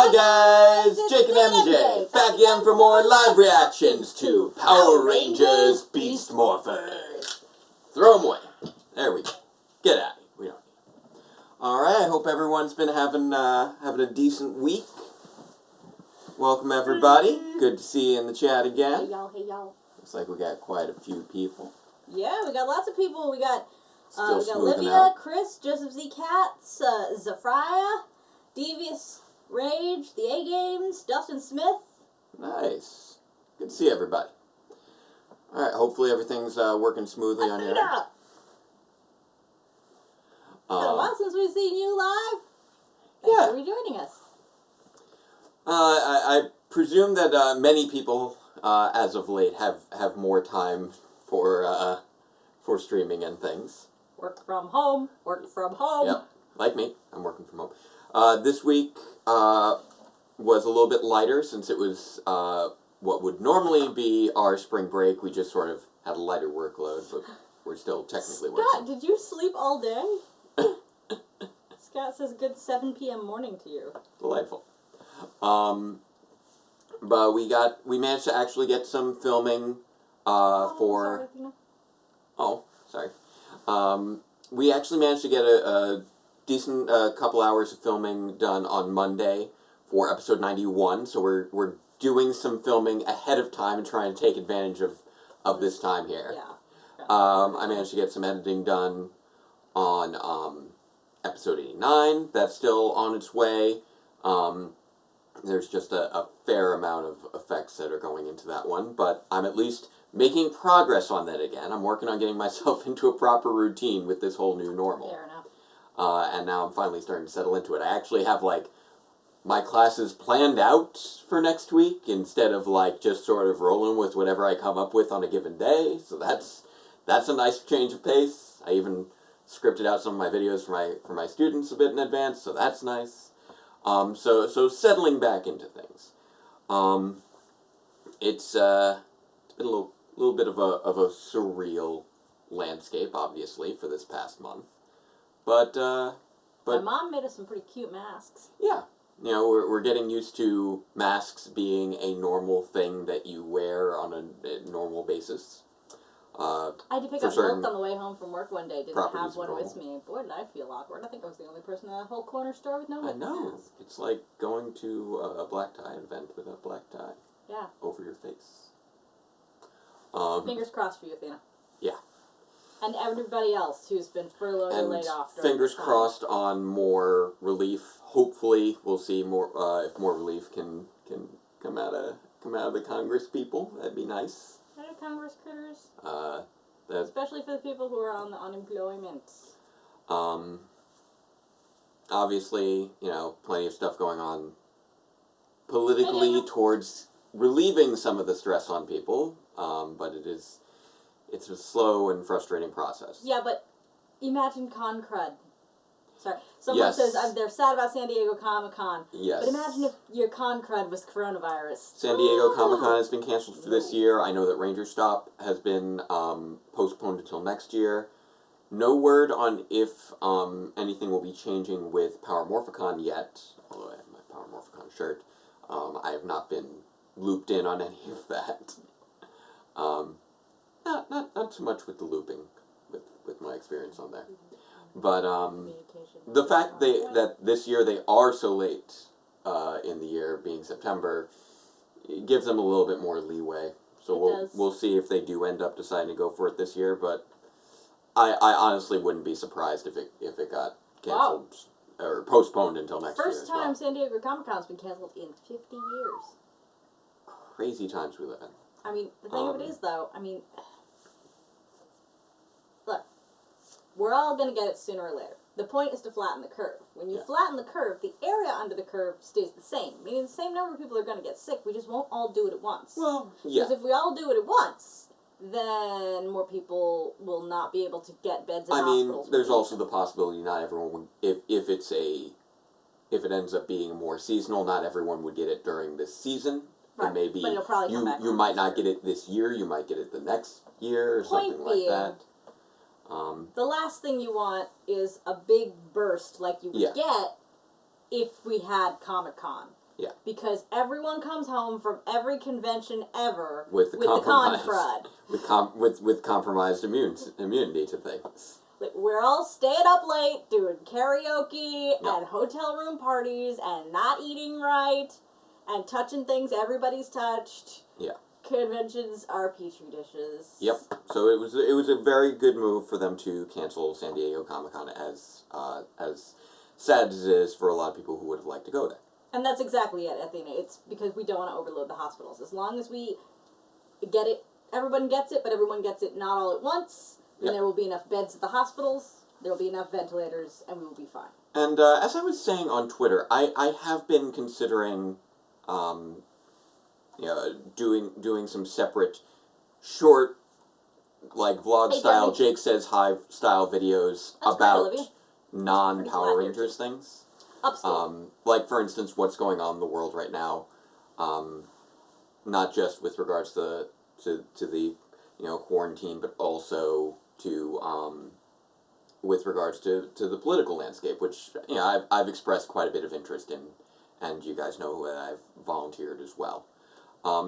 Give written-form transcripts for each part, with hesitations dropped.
Hi guys, Jake and MJ, back again for more live reactions to Power Rangers Beast Morphers. Throw them away. There we go. Get out of here. We don't need them. Alright, I hope everyone's been having a decent week. Welcome everybody. Good to see you in the chat again. Hey y'all, hey y'all. Looks like we got quite a few people. Yeah, we got lots of people. We got Smoothing Olivia, out. Chris, Joseph Z. Katz, Zafria, Devious Rage, The A-Games, Dustin Smith. Nice. Good to see everybody. Alright, hopefully everything's working smoothly on your end. It's been a while since we've seen you live. Yeah. Thanks for rejoining us. I presume that many people, as of late, have more time for streaming and things. Work from home. Work from home. Yep, like me. I'm working from home. This week was a little bit lighter since it was what would normally be our spring break. We just sort of had a lighter workload, but we're still technically working. Scott, did you sleep all day? Scott says good 7 p.m. morning to you. Delightful. But we managed to actually get some filming for... Sorry. We actually managed to get a decent couple hours of filming done on Monday for episode 91, so we're doing some filming ahead of time and trying to take advantage of this time here. Yeah. I managed to get some editing done on episode 89. That's still on its way. There's just a fair amount of effects that are going into that one, but I'm at least making progress on that again. I'm working on getting myself into a proper routine with this whole new normal. Fair enough. And now I'm finally starting to settle into it. I actually have, like, my classes planned out for next week instead of, like, just sort of rolling with whatever I come up with on a given day. So that's a nice change of pace. I even scripted out some of my videos for my students a bit in advance, so that's nice. So settling back into things. It's been a little bit of a surreal landscape, obviously, for this past month. But My mom made us some pretty cute masks. Yeah. You know, we're getting used to masks being a normal thing that you wear on a normal basis. I had to pick up milk on the way home from work one day. Didn't have one with me. Boy, did I feel awkward. I think I was the only person in that whole corner store with no mask. I know. It's like going to a black tie event with a black tie. Yeah. Over your face. Fingers crossed for you, Athena. Yeah. And everybody else who's been furloughed or laid off. Fingers crossed on more relief. Hopefully, we'll see more if more relief can come out of the Congress people. That'd be nice. Congress critters. Especially for the people who are on the unemployment. Obviously, you know, plenty of stuff going on politically towards relieving some of the stress on people, but it's a slow and frustrating process. Yeah, but imagine con crud. Sorry. Someone says they're sad about San Diego Comic-Con. Yes. But imagine if your con crud was coronavirus. San Diego Comic-Con has been canceled for this year. I know that Ranger Stop has been postponed until next year. No word on if anything will be changing with Power Morphicon yet, although I have my Power Morphicon shirt. I have not been looped in on any of that. Not too much with the looping, with my experience on there. But the fact that this year they are so late in the year, being September, it gives them a little bit more leeway. So we'll see if they do end up deciding to go for it this year. But I honestly wouldn't be surprised if it got canceled or postponed until next year. First time San Diego Comic-Con's been canceled in 50 years. Crazy times we live in. I mean, the thing of it is, though, look, we're all going to get it sooner or later. The point is to flatten the curve. When you flatten the curve, the area under the curve stays the same. Meaning the same number of people are going to get sick. We just won't all do it at once. Well, yeah. Because if we all do it at once, then more people will not be able to get beds in hospitals. There's also the possibility not everyone would, if it ends up being more seasonal, not everyone would get it during this season. Right. And maybe but it'll probably come back you might not get it this year, you might get it the next year or something like that. The last thing you want is a big burst like you would get if we had Comic-Con. Yeah. Because everyone comes home from every convention ever with the con compromise, crud. with compromised immunity to things. Like, we're all staying up late, doing karaoke, Yep. and hotel room parties, and not eating right, and touching things everybody's touched. Yeah. Conventions are petri dishes. Yep. So it was a very good move for them to cancel San Diego Comic-Con, as sad as it is for a lot of people who would have liked to go there. And that's exactly it, Athena. It's because we don't want to overload the hospitals. As long as we get it, everyone gets it, but everyone gets it not all at once, then there will be enough beds at the hospitals, there will be enough ventilators, and we will be fine. And as I was saying on Twitter, I have been considering doing some separate short, like vlog style, Jake Says Hi style videos about non-Power Rangers things. Upstate. Like, for instance, what's going on in the world right now, not just with regards to the quarantine, but also to with regards to the political landscape, which I've expressed quite a bit of interest in, and you guys know that I've volunteered as well.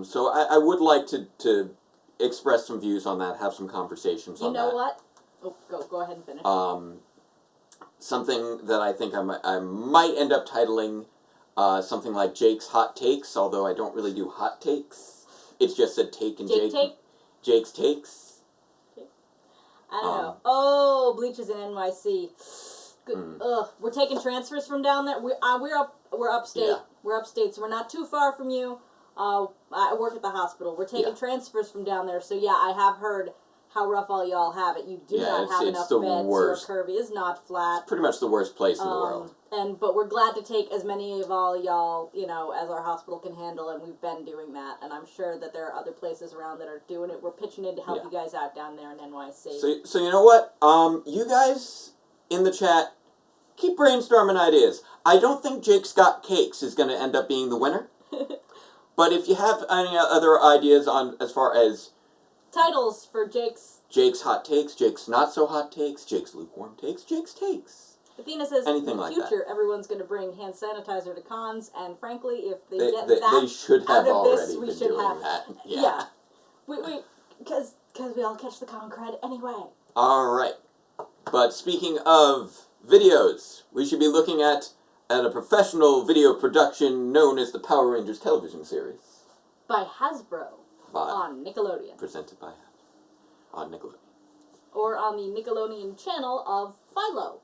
So I would like to express some views on that, have some conversations on that. You know what? Oh, go ahead and finish. Something that I think I might end up titling something like Jake's Hot Takes, although I don't really do hot takes. It's just a take and Jake's Takes. I don't know. Oh, Bleach is in NYC. Good. Ugh. We're taking transfers from down there. We're upstate. Yeah. We're upstate, so we're not too far from you. I work at the hospital. We're taking transfers from down there, so yeah, I have heard how rough all y'all have it. You do not have enough beds. Worst. Your curve is not flat. It's pretty much the worst place in the world. But we're glad to take as many of all y'all, as our hospital can handle, and we've been doing that. And I'm sure that there are other places around that are doing it. We're pitching in to help you guys out down there in NYC. So you know what? You guys in the chat, keep brainstorming ideas. I don't think Jake's Got Cakes is going to end up being the winner. But if you have any other ideas on as far as titles for Jake's Hot Takes, Jake's Not So Hot Takes, Jake's Lukewarm Takes, Jake's Takes. Athena says anything in the like future that. Everyone's going to bring hand sanitizer to cons, and frankly, if they get they that should have out of this, already we been should doing have that. Yeah. Because we all catch the con cred anyway. Alright. But speaking of videos, we should be looking at a professional video production known as the Power Rangers television series. By Hasbro. On Nickelodeon. Presented by Hasbro. On Nickelodeon. Or on the Nickelodeon channel of Philo.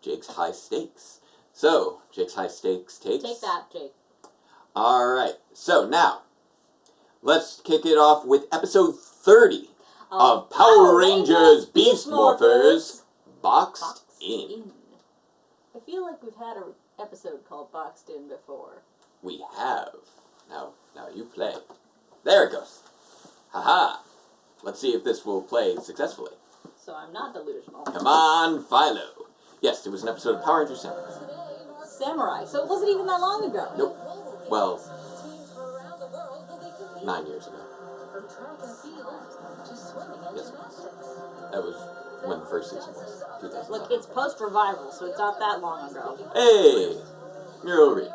Jake's High Stakes. So, Jake's High Stakes takes. Take that, Jake. Alright. So, now, let's kick it off with episode 30 of Power Rangers Beast Morphers Boxed In. I feel like we've had an episode called Boxed In before. We have. Now you play. There it goes. Haha. Let's see if this will play successfully. So I'm not delusional. Come on, Philo. Yes, it was an episode of Power Rangers Samurai. Samurai. So it wasn't even that long ago. Nope. Well, 9 years ago. Yes, it was. That was when the first season was. 2009. Look, it's post-revival, so it's not that long ago. Hey! Neural reads.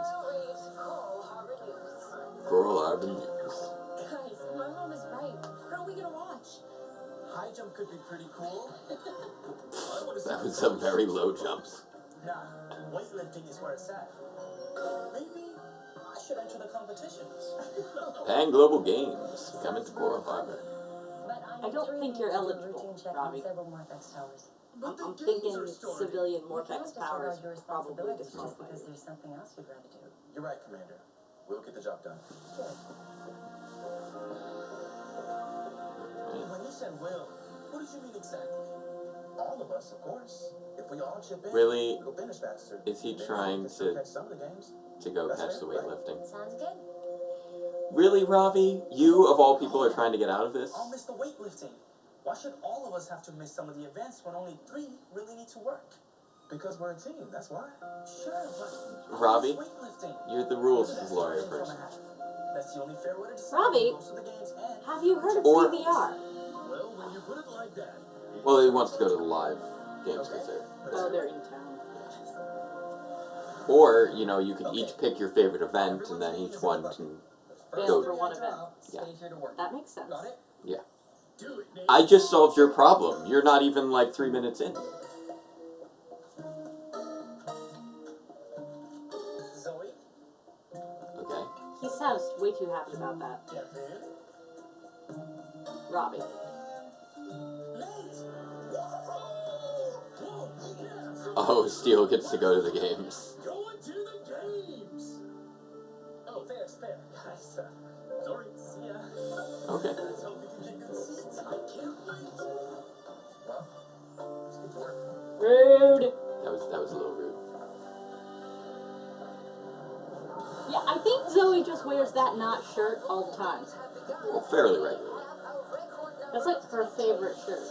Coral Harbor News. Guys, my mom is right. What are we gonna watch? High jump could be pretty cool. That was a very low jump. Nah, weightlifting is where it's at. Maybe I should enter the competitions. Pan Global Games coming to Coral Harbor. I don't think you're eligible, Robbie. I'm thinking civilian Morph-X powers probably disqualified. Because there's something else you'd rather do. You're right, Commander. We'll get the job done. When you said will, what did you mean exactly? All of us, of course. If we all chip in, Really? we'll finish faster. Is he trying to go catch the weightlifting? Sounds good. Really, Ravi? You, of all people, are trying to get out of this? I'll miss the weightlifting. Why should all of us have to miss some of the events when only 3 really need to work? Because we're a team, that's why. Sure, but Robbie, weightlifting. You're the rules lawyer person. That's the only fair way to decide Robbie, who goes to the games and have you heard of Or- PBR? well, when you put it like that. Well, he wants to go to the live games because they're... Oh, they're in town. Or, you know, you could each pick your favorite event, and then each one can Bail go. for one event. Yeah. That makes sense. Yeah. I just solved your problem. You're not even like 3 minutes in. Zoe? Okay. He sounds way too happy about that. Kevin? Robbie. Oh, Steele gets to go to the games. Going to the games! Oh, fair's fair, guys. Sorry, see ya. Okay. Let's hope we can get good seats. I can't wait. Well, let's get to work. Rude. That was a little rude. Yeah, I think Zoe just wears that knot shirt all the time. Well, fairly regularly. That's like her favorite shirt.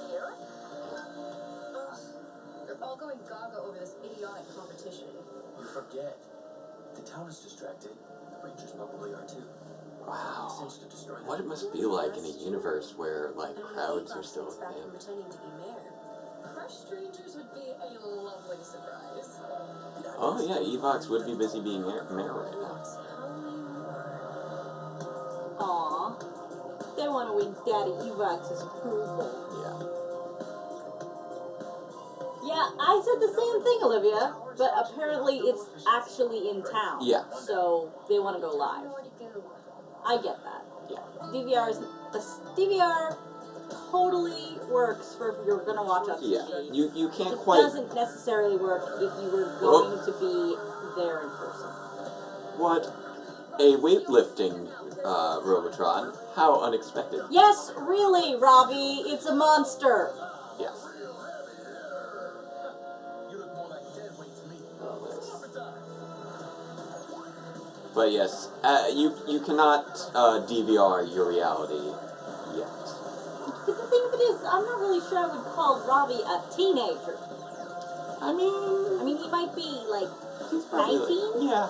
They're all going gaga over this idiotic competition. You forget. The town is distracted. The Rangers probably are too. Wow. Since to destroy What it must be like in a universe where, like, crowds are still a thing. Pretending to be mayor. Fresh strangers would be a lovely surprise. Oh, yeah, Evox would be busy being mayor right now. Aw. They want to win Daddy Evox's approval. Yeah. Yeah, I said the same thing, Olivia, but apparently it's actually in town. Yeah. So they want to go live. I get that. Yeah. DVR totally works for if you're gonna watch on TV. Yeah. You can't It quite... doesn't necessarily work if you were going to be there in person. What? A weightlifting Robotron? How unexpected. Yes, really, Robbie, it's a monster. Yes. You look more like dead weight to me. But yes, you cannot DVR your reality yet. But the thing of it is, I'm not really sure I would call Robbie a teenager. I mean, he might be like he's probably 19? yeah.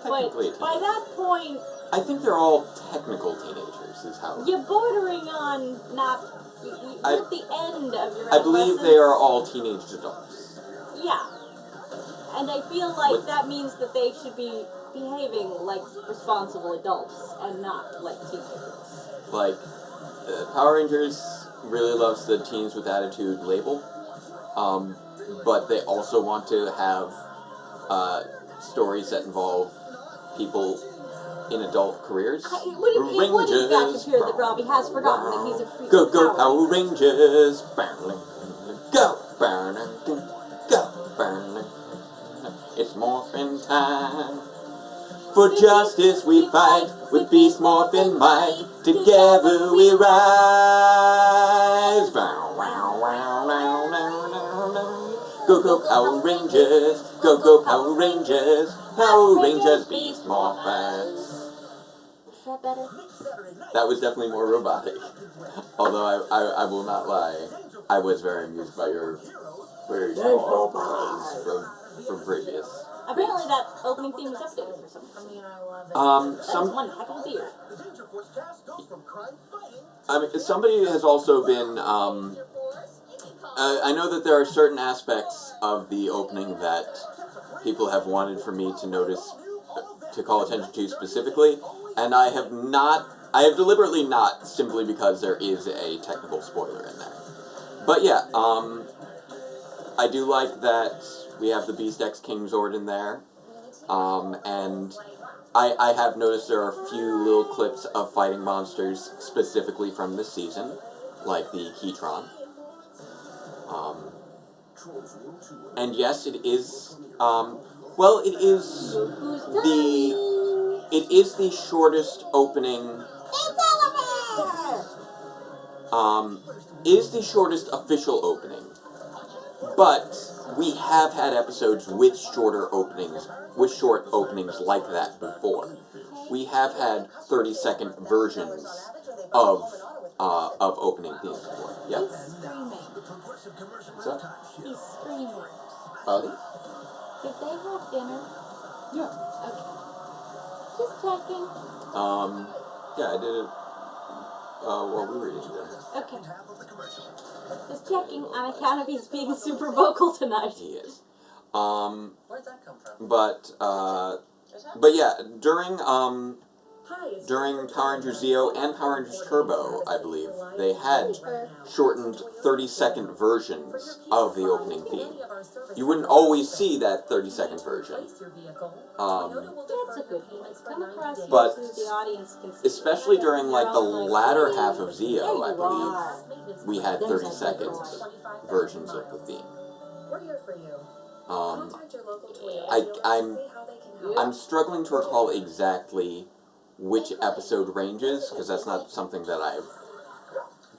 Technically a But by teenager. that point, I think they're all technical teenagers, is how. you're bordering on not. You're at the end of your I believe they are all teenage adults. Yeah. And I feel like that means that they should be behaving like responsible adults and not like teenagers. Like, Power Rangers really loves the teens with attitude label, but they also want to have stories that involve people in adult careers. What if that appear that Robbie has forgotten that he's a freak Go Power Power Rangers! Go! Go! It's morphin' time. For justice we fight, with beast morphin' might. Together we rise. Go Power Rangers! Go Power Rangers! Power Rangers beast Morph-X. Is that better? That was definitely more robotic. Although I will not lie, I was very amused by your very from previous. Apparently that opening theme was updated for some reason. That's one heck of a beer. I mean, somebody has also been. I know that there are certain aspects of the opening that people have wanted for me to notice, to call attention to specifically, and I have not. I have deliberately not, simply because there is a technical spoiler in there. But yeah, I do like that we have the Beast X King Zord in there, and I have noticed there are a few little clips of fighting monsters specifically from this season, like the Keytron. And yes, it is, it is the shortest opening, is the shortest official opening, but we have had episodes with short openings like that before. We have had 30-second versions of opening themes before. Yeah. He's screaming. What's up? He's screaming. Buddy? Did they have dinner? Yeah. Okay. Just checking. Yeah, I did it while we were eating dinner. Okay. Just checking on account of he's being super vocal tonight. He is. Where'd that come from? But yeah, during Power Rangers Zeo and Power Rangers Turbo, I believe, they had shortened 30-second versions of the opening theme. You wouldn't always see that 30-second version. That's a good point. Come across here But so the audience can see. especially during like the latter half of Zeo, I believe, we had 30-second versions of the theme. We're here for you. Contact your local Toyota I- dealer I'm- to see how they can help. I'm struggling to recall exactly which episode ranges, because that's not something that I've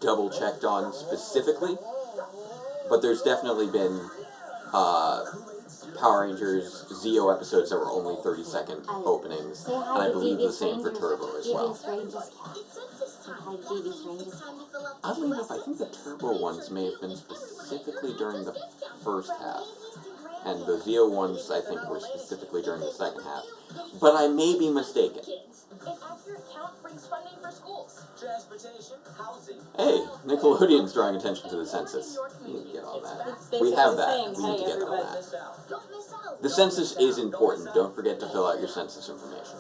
double-checked on specifically. But there's definitely been Power Rangers Zeo episodes that were only 30-second openings, and I believe the same for Turbo as well. Oddly enough, I think the Turbo ones may have been specifically during the first half, and the Zeo ones, I think, were specifically during the second half. But I may be mistaken. An accurate count brings funding for schools. Transportation, housing. Hey, Nickelodeon's drawing attention to the census. We need to get on that. We have that. We need to get on that. Miss out. Don't miss out. The census is important. Don't forget to fill out your census information.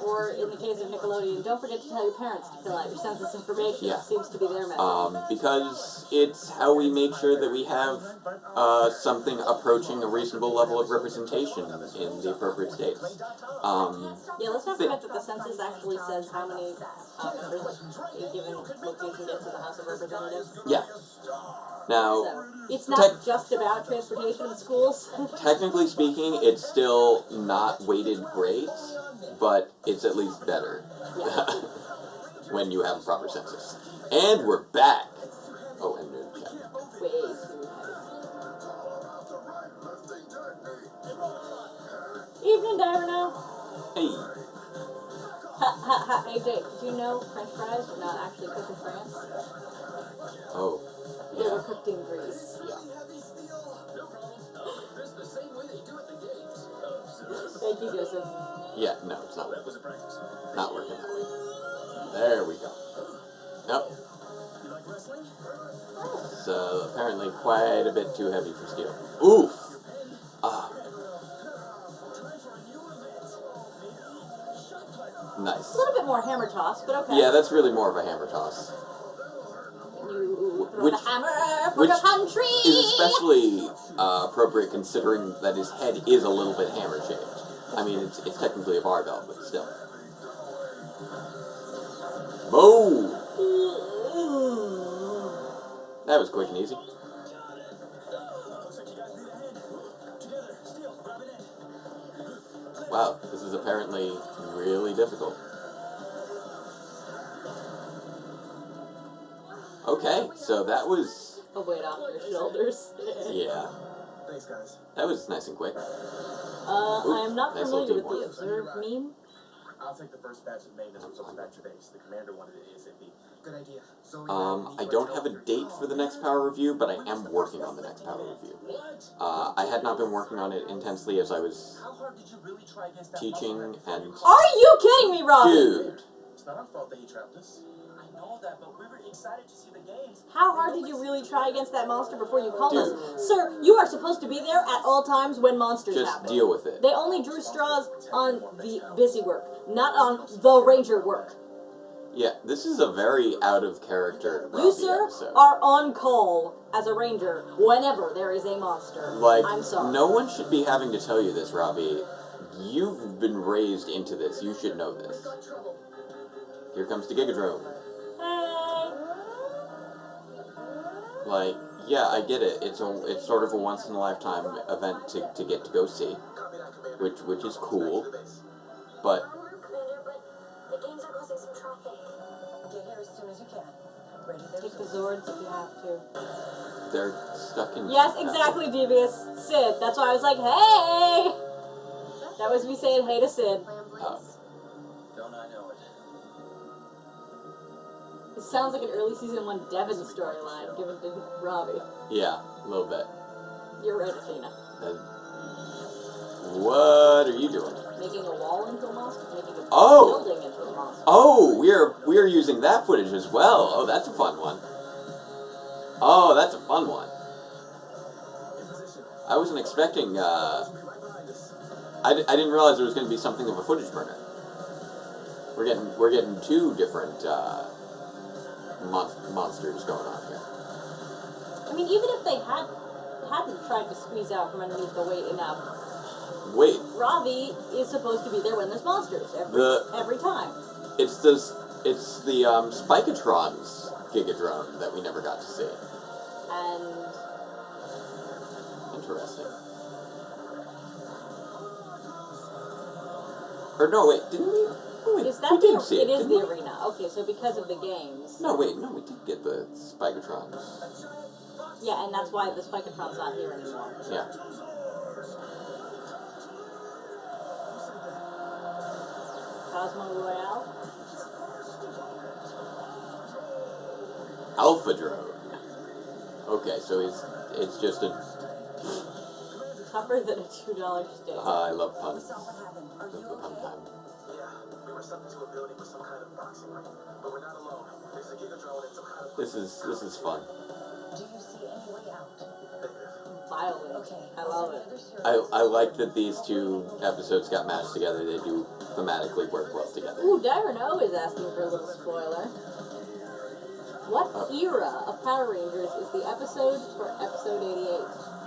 Or in the case of Nickelodeon, don't forget to tell your parents to fill out your census information. Yeah. Seems to be their message. Because it's how we make sure that we have something approaching a reasonable level of representation in the appropriate states. Yeah, let's not forget that the census actually says how many members a given location gets in the House of Representatives. Yeah. Now, So, it's not just about transportation in schools. technically speaking, it's still not weighted great, but it's at least better when you have a proper census. And we're back. Oh, and new chat. Way too heavy. Evening, Diana. Hey. Hey, Jake, did you know French fries were not actually cooked in France? Oh. They were Yeah. cooked in Greece. Yeah. Thank you, Joseph. Yeah, no, it's not working. Not working that way. There we go. Nope. It's apparently quite a bit too heavy for steel. Oof! Nice. A little bit more hammer toss, but okay. Yeah, that's really more of a hammer toss. You throw Which- the hammer for which the country. Is especially appropriate considering that his head is a little bit hammer-shaped. I mean, it's technically a barbell, but still. Boom! That was quick and easy. Wow, this is apparently really difficult. Okay, so that was... A weight off your shoulders. Yeah, Thanks, guys. that was nice and quick. I'm not nice familiar with little the Observe meme. I'll take the first batch of maintenance results back to base. The commander wanted it ASAP. Good idea. So I don't have a date for the next power review, but I am working on the next power review. I had not been working on it intensely as I was How hard did you really try against that teaching monster? and... Are you kidding me, Robbie? Dude! It's not our fault that he trapped us. I know that, but we were excited to see the games. How hard did you really try against that monster before you called Dude. us? Sir, you are supposed to be there at all times when monsters Just happen. deal with it. They only drew straws on the busy work, not on the ranger work. Yeah, this is a very out-of-character You, Robbie sir, episode. are on call as a ranger whenever there is a monster. Like, I'm sorry. no one should be having to tell you this, Robbie. You've been raised into this. You should know this. Here comes the Gigadrome. Hey. Like, yeah, I get it. It's sort of a once-in-a-lifetime event to get to go see, which is cool. But The games are causing some traffic. Get here as soon as you can. Ready there. Take the Zords if you have to. they're stuck in... Yes, exactly, Devious. Sid. That's why I was like, hey! That was me saying hey to Sid. Don't I know it? It sounds like an early season 1 Devon storyline given to Robbie. Yeah, a little bit. You're right, Athena. And what are you doing? Making a wall into a monster? Making a Oh! building into a monster? Oh, we are using that footage as well. Oh, that's a fun one. Oh, that's a fun one. In position. I wasn't expecting. I didn't realize there was going to be something of a footage burner. We're getting two different monsters going on here. I mean, even if they hadn't tried to squeeze out from underneath the weight enough, Wait, Ravi is supposed to be there when there's monsters every time. it's the Spikatron's Gigadrone that we never got to see. And Interesting. Or no, wait, didn't we? Oh, wait, is that we did see it is didn't the we? arena. Okay, so because of the games. No, wait, no, we did get the Spikatrons. Yeah, and that's why the Spikatron's not here anymore. Yeah. Cosmo Royale. Alpha Drone. Okay, so it's just a. Tougher than a $2 steak. I love puns. What happened? Are That's you the pun okay? time. Yeah, we were summoned to a building with some kind of boxing ring. But we're not alone. There's a Gigadrone and some kind of... This is fun. Do you see any way out? Violent. Okay. I love it. I like that these two episodes got mashed together. They do thematically work well together. Ooh, Dyrano is asking for a little spoiler. What era of Power Rangers is the episode for episode 88?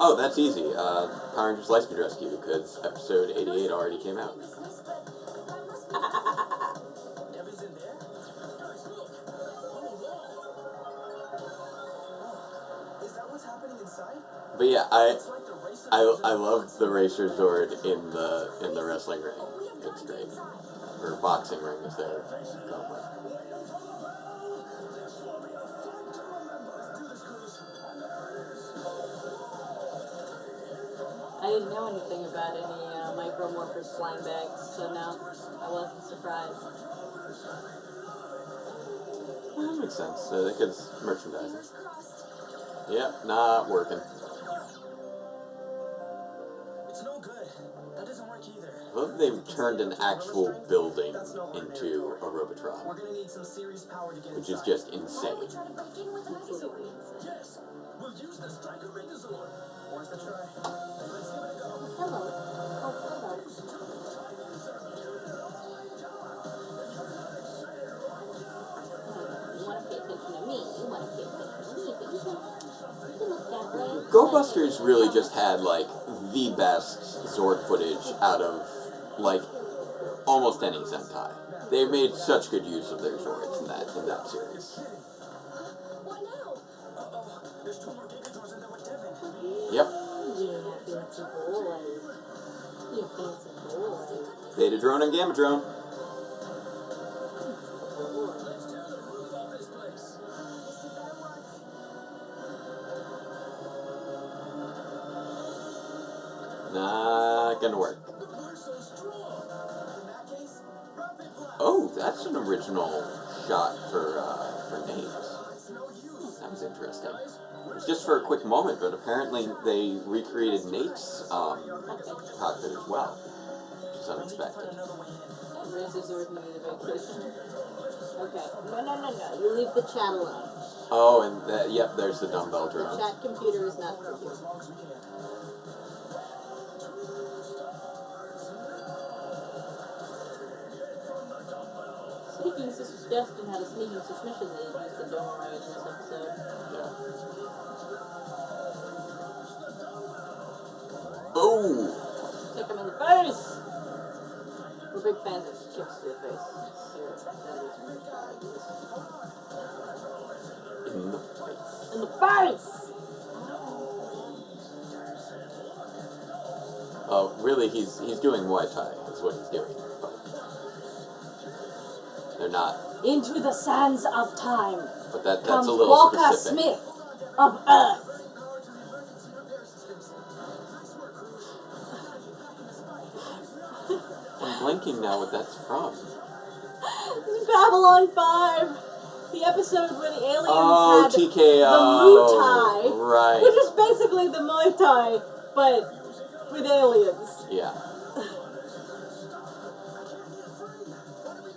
Oh, that's easy. Power Rangers Lightspeed Rescue, because episode 88 already came out. Devin's in there? Guys, look! Is that what's happening inside? But yeah, It's like the racer I love the Racer Zord in the wrestling ring. It's great. Or boxing ring is their going with. I didn't know anything about any Micro Morphers flying bags, so no, I wasn't surprised. Well, that makes sense. Because merchandising. Yep, not working. It's no good. That doesn't work either. I love they've turned an actual building into a Robotron, We're gonna need some serious power to get which is inside. just insane. Completely insane. Yes, we'll use the Striker Megazord. Worth a try. Let's give it a go. Hello. Oh, hello. You want to pay attention to me. You want to pay attention to me, but you can look that way. Go Busters really just had like the best Zord footage out of like almost any Sentai. They made such good use of their Zords in that series. What now? There's two more Gigadrons in there with Devin. Yep. Yeah, fancy boy. Yeah, fancy boy. Beta Drone and Gamma Drone. Let's tear the roof off this place. This had better work. Not gonna work. The pull's so strong. In that case, rapid blast. Oh, that's an original shot for Nate. It's no use. That was interesting. It was just for a quick moment, but apparently they recreated Nate's cockpit as well, which is unexpected. Razor Zord needed a vacation. Okay. No. You leave the chat alone. Oh, and yep, there's the dumbbell The drone. chat computer is not for you. As long as we can. Sneaking Justin had a sneaking suspicion that he used the dome right in this episode. Yeah. Oh! Kick him in the face! We're big fans of kicks to the face. Here, that is In the face. in the face! Oh, really? He's doing Muay Thai. Is what he's doing. But they're not. Into the sands of time But that's comes a little Walker specific. Smith of Earth. I'm blanking now what that's from. This is Babylon 5. The episode where the aliens Oh, had TKO. the Muay Thai. Right. Which is basically the Muay Thai, but with aliens. Yeah.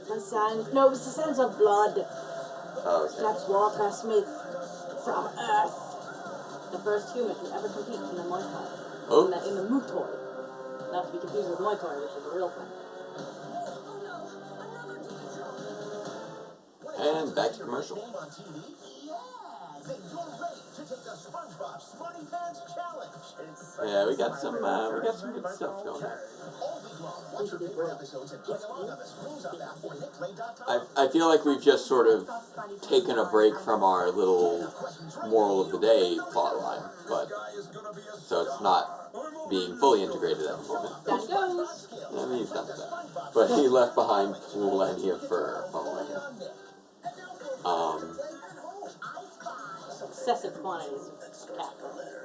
The sand. No, it was the sands of blood. Oh, okay. That's Walker Smith from Earth. the first human to ever compete in the Muay Thai. Oh. In the Muay Thai. Not to be confused with Muay Thai, which is a real thing. And back to commercial. Game on TV? Yeah! Then you're ready to take the SpongeBob Smarty Pants Challenge. Yeah, we got some good stuff going there. Watch your favorite episodes and play along on the Screws Up app or hitplay.com. I feel like we've just sort of taken a break from our little moral of the day plot line, but so it's not being fully integrated at the moment. Down it goes. And he's done with that. But he left behind plenty of fur. Oh yeah. Excessive quantities of cat fur.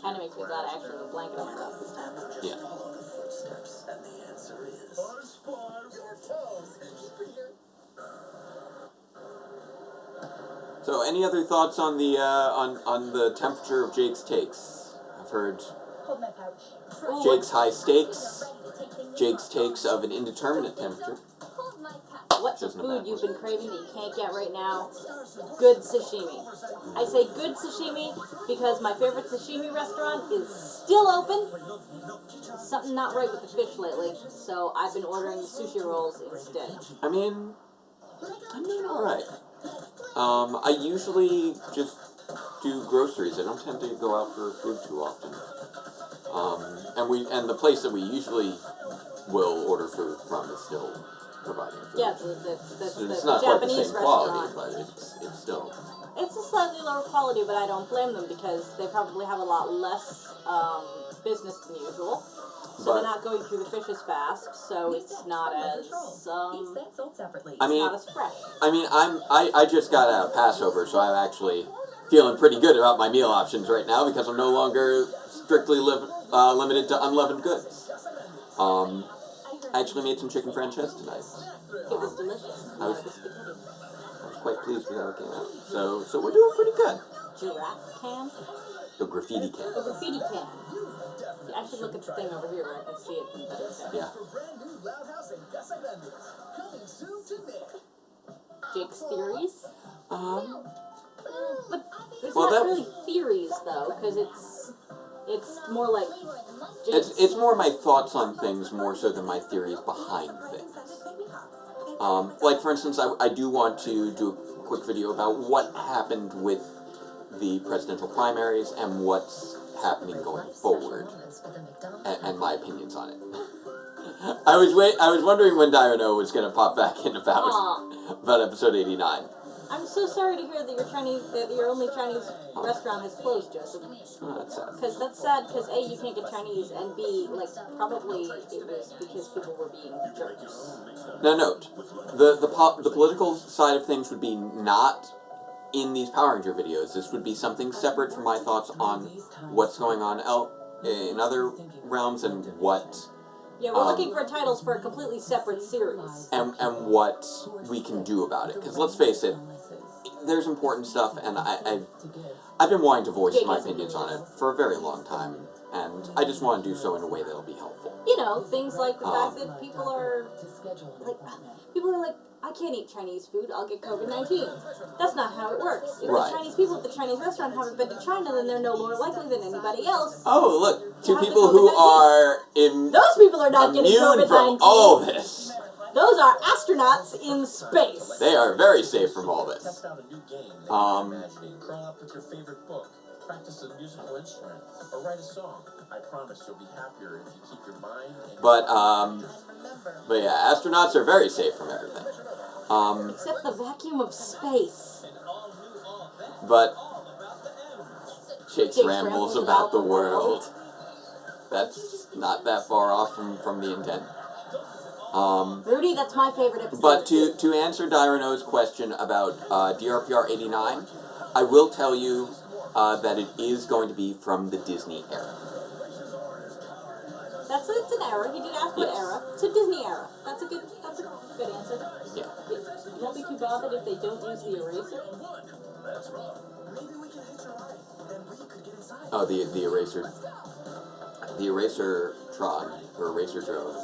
Kind of makes me glad I actually have a blanket on my lap this time. Yeah. And the answer is... Your toes. So, any other thoughts on the on the temperature of Jake's takes? I've heard Hold my pouch. Ooh, Jake's high stakes, Ready to take things Jake's off. takes of an indeterminate temperature. Hold my pouch. What's a Just in a food bad you've way. been craving that you can't get right now? Good sashimi. I say good sashimi because my favorite sashimi restaurant is still open. Something not right with the fish lately, so I've been ordering sushi rolls instead. I mean, I'm doing alright. I usually just do groceries. I don't tend to go out for food too often. And the place that we usually will order food from is still providing food. Yeah, that's It's the not quite the Japanese same quality, restaurant. but it's still. It's a slightly lower quality, but I don't blame them because they probably have a lot less business than usual. So But- they're not going through the fish as fast, so it's not as Each set sold separately. I mean, not as fresh. I mean, I just got out of Passover, so I'm actually feeling pretty good about my meal options right now because I'm no longer strictly limited to unleavened goods. I actually made some chicken franchise tonight. It was delicious. I was- The spaghetti. I was quite pleased with how it came out. So we're doing pretty good. Giraffe can? The graffiti can. A graffiti can. See, I should look at the thing over here where I can see it in better detail. Yeah. For brand new Loud House and Casa Grandes. Coming soon to Nick. Jake's theories? But it's Well, not that- really theories, though, because it's more like Jake's. It's more my thoughts on things more so than my theories behind things. Like, for instance, I do want to do a quick video about what happened with the presidential primaries and what's happening going forward, and my opinions on it. I was wondering when Diano was going to pop back in about episode 89. I'm so sorry to hear that your only Chinese restaurant has closed, Joseph. Oh, that's sad. Because that's sad, because A, you can't get Chinese, and B, like, probably it was because people were being jerks. Now note, the political side of things would be not in these Power Ranger videos. This would be something separate from my thoughts on what's going on in other realms and what Yeah, we're looking for titles for a completely separate series. and what we can do about it. Because let's face it, there's important stuff, and I've been wanting to voice my opinions on it for a very long time, and I just want to do so in a way that'll be helpful. You know, things like the fact that people are like, I can't eat Chinese food, I'll get COVID-19. That's not how it works. If Right. the Chinese people at the Chinese restaurant haven't been to China, then they're no more likely than anybody else. Oh, look, two have the people who COVID-19. are Those people are not getting immune COVID-19. from all this. Those are astronauts in space. They are very safe from all this. Test out a new game that you're imagining. Curl up with your favorite book. Practice a musical instrument. Or write a song. I promise you'll be happier if you keep your mind and But Remember, yeah, astronauts are very safe from everything. Except the vacuum of space. But Jake's rambles about the world. That's not that far off from the intent. Rudy, that's my favorite episode. But to answer Diano's question about DRPR 89, I will tell you that it is going to be from the Disney era. It's an era. He did ask what Yes. era. So Disney era. That's a good answer. Yeah. You won't be too bothered if they don't use the eraser. that's wrong. Maybe we can hitch a ride. Then we could get inside. Oh, the eraser Tron or eraser drone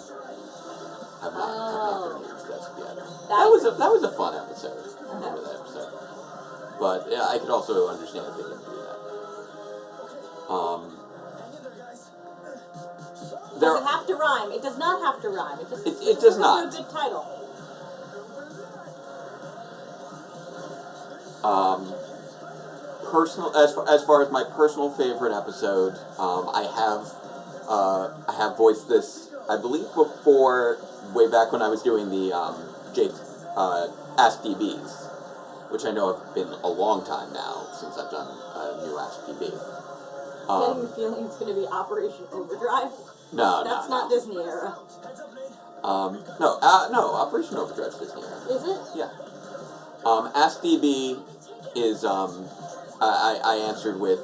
have not been used as of yet. That was a fun episode. I remember that episode. but yeah, I could also understand if they didn't do that. Does it have to rhyme? It does not have to rhyme. It just It does not. It's a good title. As far as my personal favorite episode, I have voiced this, I believe, before, way back when I was doing the Ask DBs, which I know have been a long time now since I've done a new Ask DB. Getting the feeling it's going to be Operation Overdrive. That's not no. Disney era. No, Operation Overdrive's Disney era. Is it? Yeah. Ask DB is, I answered with,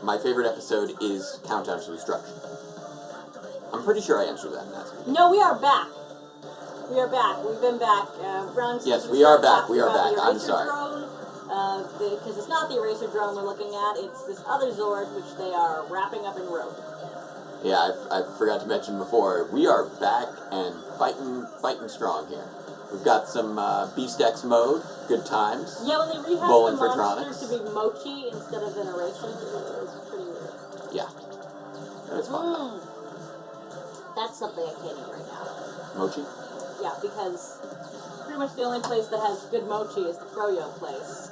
my favorite episode is Countdown to Destruction. I'm pretty sure I answered that in Ask DB. No, we are back. We are back. We've been back. Yes, we are back. We are back. I'm sorry. Because it's not the Eraser Drone we're looking at. It's this other Zord, which they are wrapping up in rope. Yeah, I forgot to mention before, we are back and fighting strong here. We've got some Beast X mode, good times. Yeah, when they rehashed Bowling the for monsters Tronics. to be Mochi instead of an Eraser, it was pretty weird. Yeah. It's fun. That's something I can't eat right now. Mochi? Yeah, because pretty much the only place that has good mochi is the Froyo place.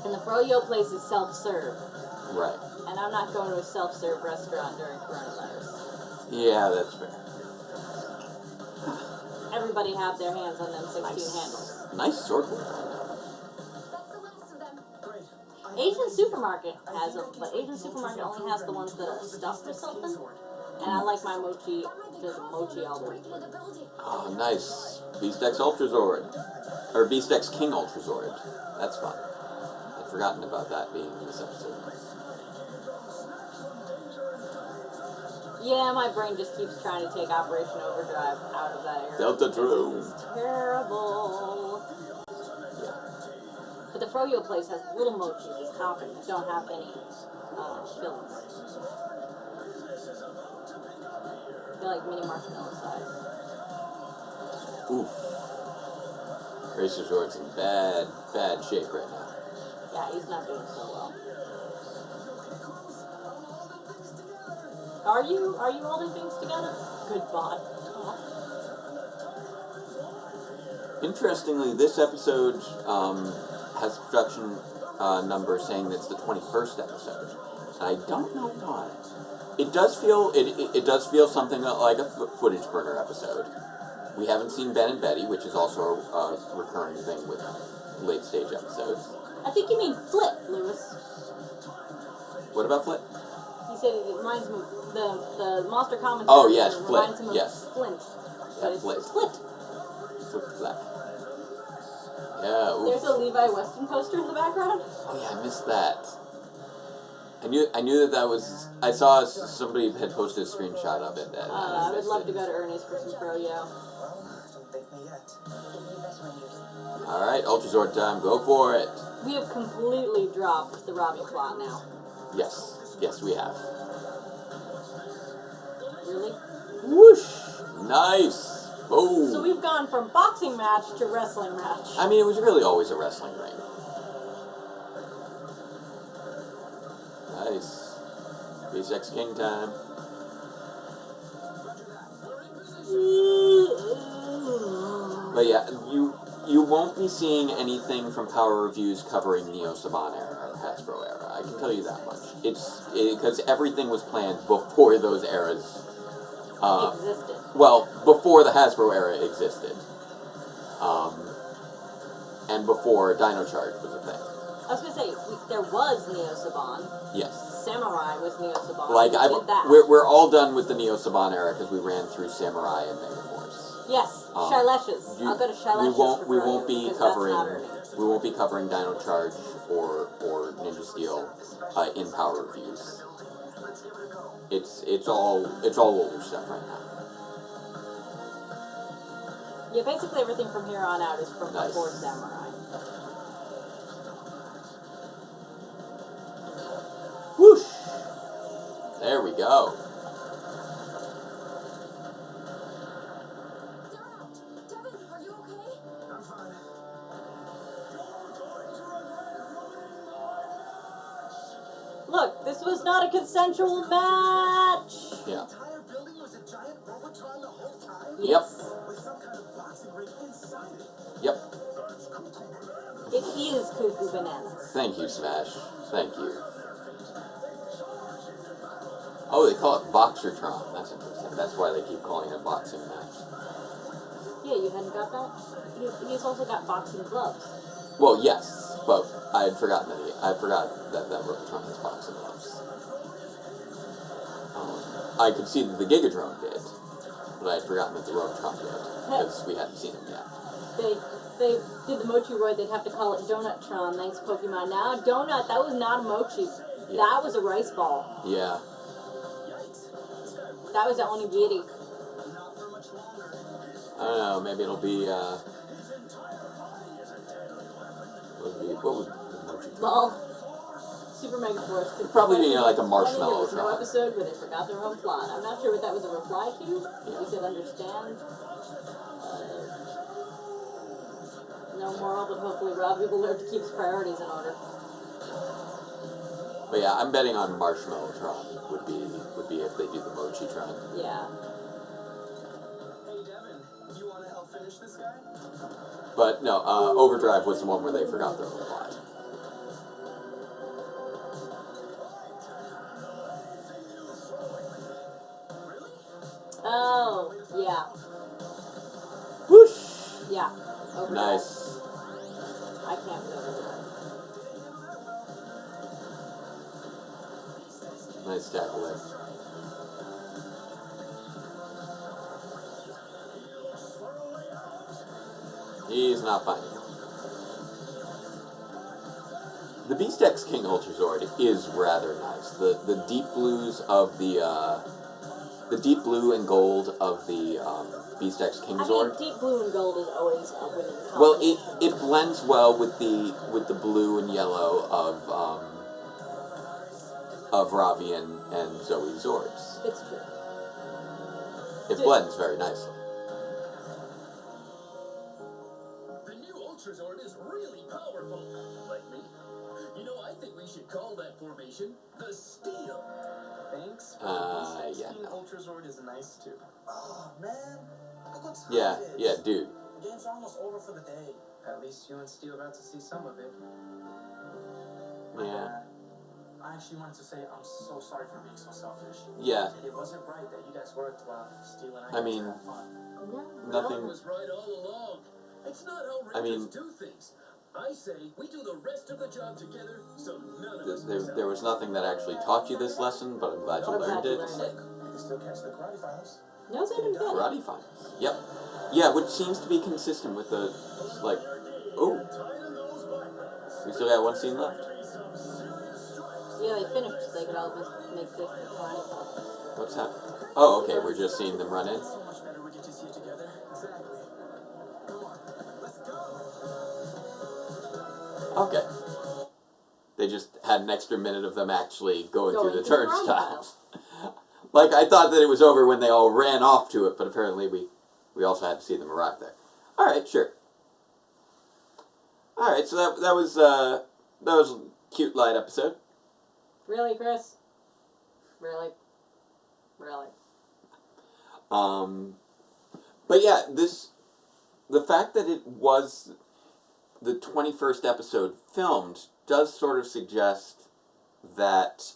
And the Froyo place is self-serve. Right. And I'm not going to a self-serve restaurant during coronavirus. Yeah, that's fair. Everybody have their hands on them 16 handles. Nice sword work on that. That's the last of them. Asian Supermarket has them, but Asian Supermarket only has the ones that are stuffed with something. And I like my mochi, just mochi all the way through. Oh, nice. Beast X Ultra Zord. Or Beast X King Ultra Zord. That's fun. I'd forgotten about that being in this episode. Yeah, my brain just keeps trying to take Operation Overdrive out of that area. Delta Drone. It's terrible. Yeah. But the Froyo place has little mochis, it's topping, that don't have any fillings. They're like mini marshmallow size. Oof. Racer Zord's in bad shape right now. Yeah, he's not doing so well. Are you holding things together? Good bot. Oh. Interestingly, this episode has a production number saying that it's the 21st episode. And I don't know why. It does feel something like a footage burner episode. We haven't seen Ben and Betty, which is also a recurring thing with late stage episodes. I think you mean Flit, Lewis. What about Flit? He said it reminds him of the monster commentary. Oh, yes, Flit, reminds him of yes. Flint. Yeah, But it's Flit. Flit. Flip Flap. Yeah, oof. There's a Levi Weston poster in the background. Oh yeah, I missed that. I knew that was. I saw somebody had posted a screenshot of it. And I would love to go to Ernie's for some Froyo. Don't thank me yet. All right, Ultra Zord time. Go for it. We have completely dropped the Robbie plot now. Yes, we have. Really? Whoosh! Nice. Boom. So we've gone from boxing match to wrestling match. I mean, it was really always a wrestling ring. Nice. Beast X King time. But yeah, you won't be seeing anything from Power Reviews covering Neo Saban era or Hasbro era. I can tell you that much. Because everything was planned before those eras Existed. well, before the Hasbro era existed. And before Dino Charge was a thing. I was gonna say there was Neo Saban. Yes. Samurai was Neo Saban. Like We did that. we're all done with the Neo Saban era because we ran through Samurai and Megaforce. Yes, Shyleshes. I'll go to Shyleshes. We for won't Froyo be because covering that's not Ernie. we won't be covering Dino Charge or Ninja Steel in Power Reviews. It's all older stuff right now. Yeah, basically everything from here on out is from Nice. before Samurai. Whoosh! There we go. Devin, are you okay? I'm fine. You're going to run not a consensual match. Yeah. The entire building was a giant Robotron the whole time? Yes. With some kind of boxing ring inside it. Yep. It is cuckoo bananas. Thank you, Smash. Thank you. Oh, they call it Boxertron. That's interesting. That's why they keep calling it a boxing match. Yeah, you hadn't got that? He's also got boxing gloves. Well, yes, but I had forgotten that that Robotron has boxing gloves. I could see that the Gigadrone did, but I had forgotten that the Robotron did, because we hadn't seen him yet. They did the Mochi Roid, they'd have to call it Donuttron. Thanks, Pokemon. Now, Donut, that was not a Mochi. Yeah. That was a rice ball. Yeah. That was the onigiri. I don't know, maybe it'll be, what would the Mochi be? Lol. Super Mega Force. It'd probably be like a marshmallow There was no Tron. episode where they forgot their own plot. I'm not sure what that was a reply to. Yeah. You said understand. No moral, but hopefully Robbie will learn to keep his priorities in order. But yeah, I'm betting on Marshmallow Tron would be if they do the Mochi Tron. Yeah. Hey, Devin, you want to help finish this guy? But no, Overdrive was the one where they forgot their own plot. Oh, yeah. Whoosh! Yeah. Overdrive. Nice. I can't with Overdrive. Nice tackle there. He's not finding it. The Beast X King Ultrazord is rather nice. The deep blues of the deep blue and gold of the Beast X King I Zord. mean, deep blue and gold is always a winning combination. Well, it blends well with the blue and yellow of Ravi and Zoe Zords. It's true. It blends very nicely. The new Ultrazord is really powerful. Like me. You know, I think we should call that formation the Steel. Thanks. Yeah, no. Ultrazord is nice too. Oh man, look what time Yeah, it is. yeah, dude. The game's almost over for the day. At least you and Steel got to see some of it. Yeah. I actually wanted to say I'm so sorry for being so selfish. Yeah. It wasn't right that you guys worked while Steel and I I got mean, to have fun. No. Nothing. I was right all along. It's not how I Rangers mean- do things. I say we do the rest of the job together, so none of us miss out. There was nothing that actually taught you this lesson, but I'm glad you I'm glad learned you it. learned it. You can still catch the karate finals. No Ben and Betty. Karate finals. Yep. Yeah, which seems to be consistent with the, like, oh, we still got one scene left. Yeah, they finished, so they could all just make this the karate club. What's happening? Oh, okay, we're just seeing them run in. So much better we get to see it together. Exactly. Come on, let's go. Okay. They just had an extra minute of them actually going through the Going through the turnstiles. Like, I thought that it was over when they all ran off to it, but apparently we also had to see them arrive there. Alright, sure. Alright, so that was a cute light episode. Really, Chris? Really? Really? But yeah, the fact that it was the 21st episode filmed does sort of suggest that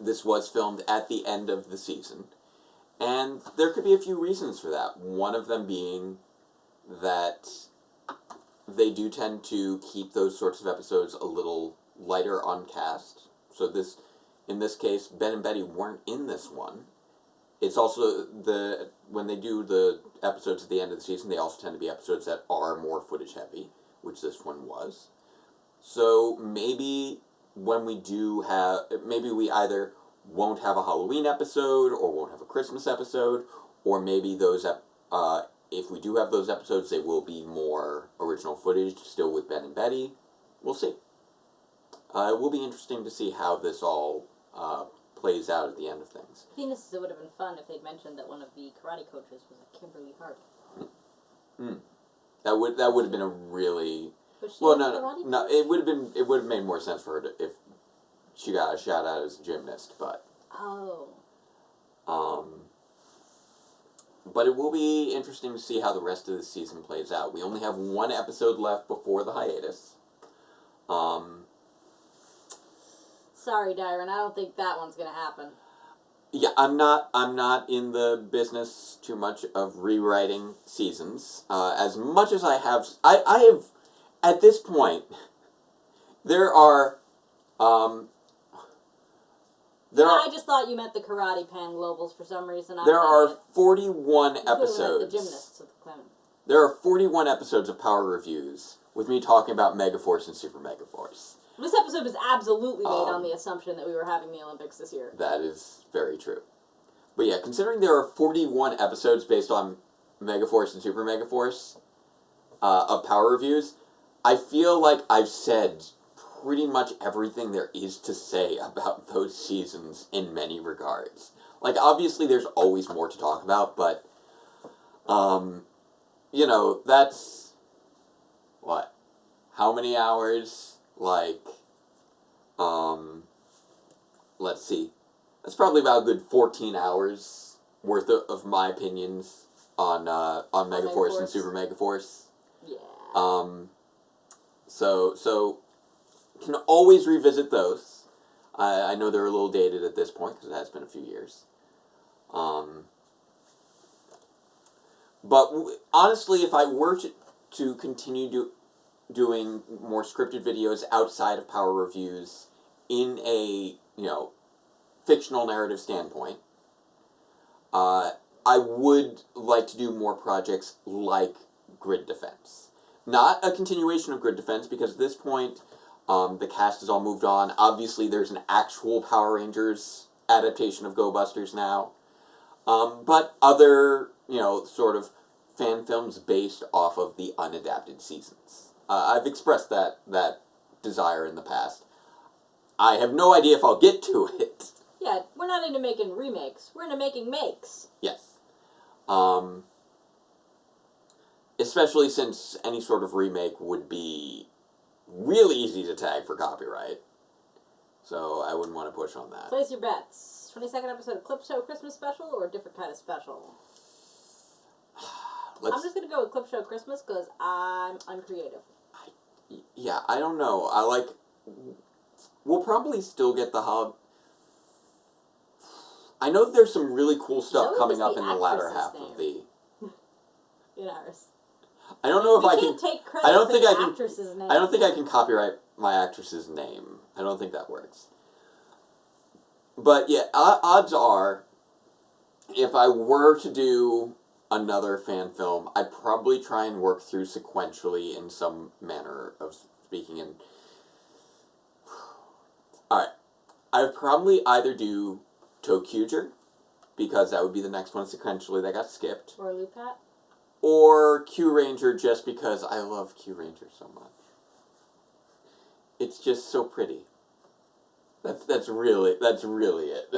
this was filmed at the end of the season. And there could be a few reasons for that. One of them being that they do tend to keep those sorts of episodes a little lighter on cast. So in this case, Ben and Betty weren't in this one. It's also when they do the episodes at the end of the season, they also tend to be episodes that are more footage heavy, which this one was. So maybe when we do maybe we either won't have a Halloween episode or won't have a Christmas episode, or maybe if we do have those episodes, they will be more original footage, still with Ben and Betty. We'll see. It will be interesting to see how this all plays out at the end of things. I think it would have been fun if they'd mentioned that one of the karate coaches was a Kimberly Hart. That would have been a really Was she well a no karate no coach? it would have made more sense for her if she got a shout out as a gymnast, but but it will be interesting to see how the rest of the season plays out. We only have one episode left before the hiatus. Sorry, Dyron, I don't think that one's gonna happen. Yeah, I'm not in the business too much of rewriting seasons. As much as I have, at this point, there are, I just thought you meant the Karate Pan Globals for some reason. There are 41 The episodes. gymnasts of the clan. There are 41 episodes of Power Reviews with me talking about Megaforce and Super Megaforce. This episode was absolutely made on the assumption that we were having the Olympics this year. That is very true. But yeah, considering there are 41 episodes based on Megaforce and Super Megaforce of Power Reviews, I feel like I've said pretty much everything there is to say about those seasons in many regards. Like, obviously there's always more to talk about, but, you know, that's, what, how many hours? Like, let's see, that's probably about a good 14 hours worth of my opinions on Megaforce and Super Megaforce. Yeah. So can always revisit those. I know they're a little dated at this point because it has been a few years. But honestly, if I were to continue doing more scripted videos outside of Power Reviews in a, you know, fictional narrative standpoint, I would like to do more projects like Grid Defense. Not a continuation of Grid Defense, because at this point, the cast has all moved on. Obviously, there's an actual Power Rangers adaptation of Go Busters now. But other, you know, sort of fan films based off of the unadapted seasons. I've expressed that desire in the past. I have no idea if I'll get to it. Yeah, we're not into making remakes. We're into making makes. Yes. Especially since any sort of remake would be really easy to tag for copyright. So I wouldn't want to push on that. Place your bets. 22nd episode of Clip Show Christmas special or a different kind of special? I'm just going to go with Clip Show Christmas because I'm uncreative. Yeah, I don't know. We'll probably still get the hub. I know there's some really cool stuff coming up in the latter half of the... In ours. I don't know if I can... Take credit I don't for think the I can. Actress's name. I don't think I can copyright my actress's name. I don't think that works. But yeah, odds are, if I were to do another fan film, I'd probably try and work through sequentially in some manner of speaking. And alright, I'd probably either do Tokuger, because that would be the next one sequentially that got skipped. Or Lupat. Or Q Ranger, just because I love Q Ranger so much. It's just so pretty. That's really it.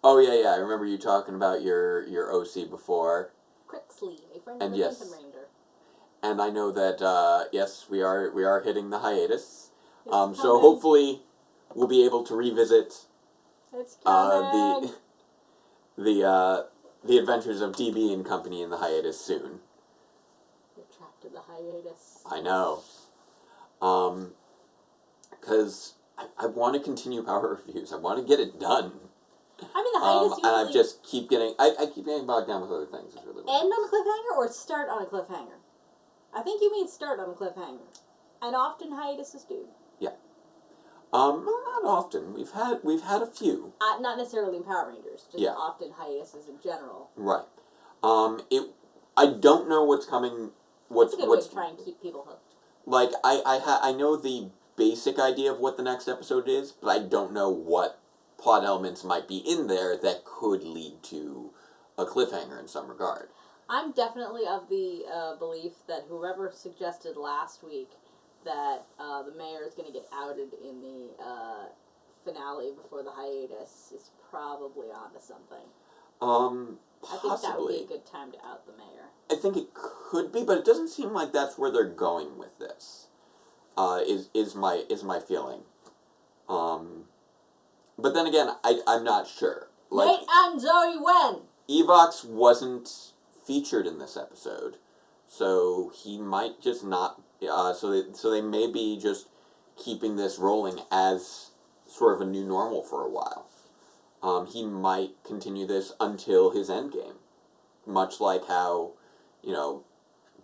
Oh yeah, I remember you talking about your OC before. Crixley, a friend and of the yes, Phantom Ranger. And I know that yes, we are hitting the hiatus. So hopefully we'll be able to revisit the adventures of DB and company in the hiatus soon. You're trapped in the hiatus. I know. Because I want to continue Power Reviews. I want to get it done. I mean, the hiatus usually... And I just keep getting... I keep getting bogged down with other things. It's really end on a cliffhanger or start on a cliffhanger? I think you mean start on a cliffhanger. And often hiatuses do. Yeah. Not often. We've had a few. Not necessarily in Power Rangers. Just often hiatuses in general. Right. I don't know what's coming... It's a good way to try and keep people hooked. Like, I know the basic idea of what the next episode is, but I don't know what plot elements might be in there that could lead to a cliffhanger in some regard. I'm definitely of the belief that whoever suggested last week that the mayor is going to get outed in the finale before the hiatus is probably onto something. I think that would be Possibly. a good time to out the mayor. I think it could be, but it doesn't seem like that's where they're going with this. Is my feeling. But then again, I'm not sure. Like, Nate and Zoe Wen! Evox wasn't featured in this episode, so he might just not. So they may be just keeping this rolling as sort of a new normal for a while. He might continue this until his end game, much like how,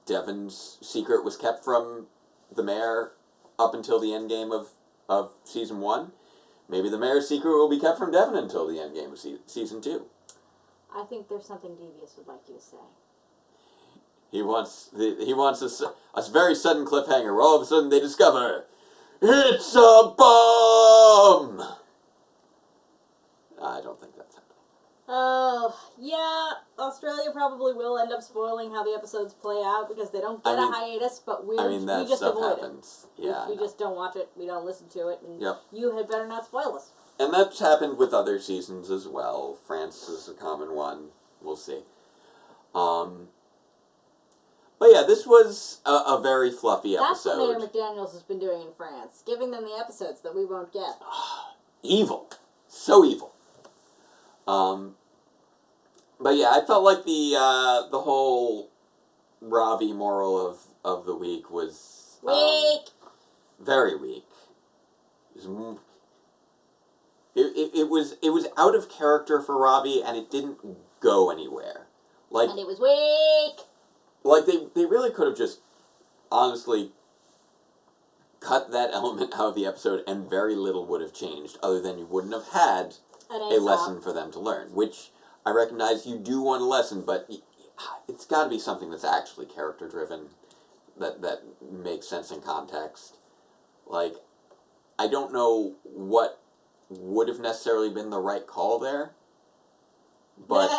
Devon's secret was kept from the mayor up until the end game of season 1. Maybe the mayor's secret will be kept from Devon until the end game of season 2. I think there's something Devious would like you to say. He wants a very sudden cliffhanger where all of a sudden they discover it's a bomb. I don't think that's happening. Oh, yeah, Australia probably will end up spoiling how the episodes play out because they don't get a hiatus, but we that just stuff avoid happens. it. Yeah, We just don't watch it, we don't listen to it, and Yep. you had better not spoil us. And that's happened with other seasons as well. France is a common one. We'll see. But yeah, this was a very fluffy That's episode. what Mayor McDaniels has been doing in France, giving them the episodes that we won't get. Evil. So evil. But yeah, I felt like the whole Ravi moral of the week was Weak! very weak. It was out of character for Ravi, and it didn't go anywhere. Like, And it was weak! Like, they really could have just, honestly, cut that element out of the episode, and very little would have changed, other than you wouldn't have had a lesson for them to learn, which I recognize you do want a lesson, but it's got to be something that's actually character-driven, that makes sense in context. Like, I don't know what would have necessarily been the right call there, but